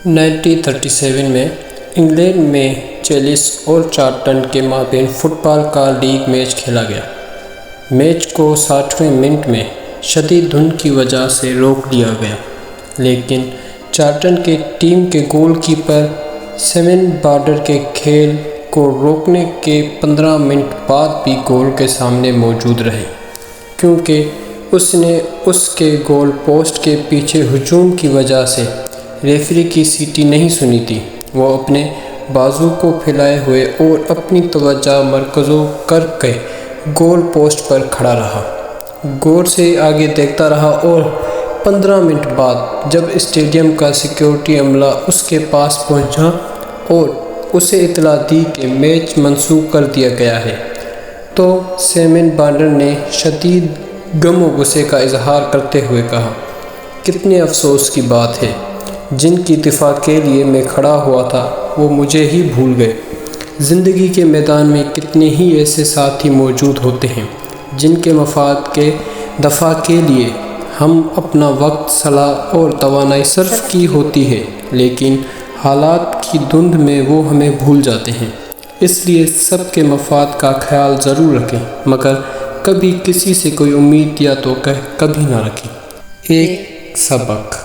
1937 میں انگلینڈ میں چیلس اور چارلٹن کے مابین فٹ بال کا لیگ میچ کھیلا گیا۔ میچ کو 60ویں منٹ میں شدید دھند کی وجہ سے روک دیا گیا، لیکن چارلٹن کی ٹیم کے گول کیپر سیمن بارڈر کے کھیل کو روکنے کے 15 منٹ بعد بھی گول کے سامنے موجود رہے، کیونکہ اس نے اس کے گول پوسٹ کے پیچھے ہجوم کی وجہ سے ریفری کی سیٹی نہیں سنی تھی۔ وہ اپنے بازو کو پھیلائے ہوئے اور اپنی توجہ مرکوز کر کے گول پوسٹ پر کھڑا رہا، غور سے آگے دیکھتا رہا، اور 15 منٹ بعد جب اسٹیڈیم کا سیکیورٹی عملہ اس کے پاس پہنچا اور اسے اطلاع دی کہ میچ منسوخ کر دیا گیا ہے، تو سیمن بارڈر نے شدید غم و غصے کا اظہار کرتے ہوئے کہا، "کتنے افسوس کی بات ہے، جن کی دفاع کے لیے میں کھڑا ہوا تھا وہ مجھے ہی بھول گئے۔ زندگی کے میدان میں کتنے ہی ایسے ساتھی موجود ہوتے ہیں جن کے مفاد کے دفاع کے لیے ہم اپنا وقت، صلاح اور توانائی صرف کی ہوتی ہے، لیکن حالات کی دھند میں وہ ہمیں بھول جاتے ہیں۔ اس لیے سب کے مفاد کا خیال ضرور رکھیں، مگر کبھی کسی سے کوئی امید یا توقع کبھی نہ رکھیں۔" ایک سبق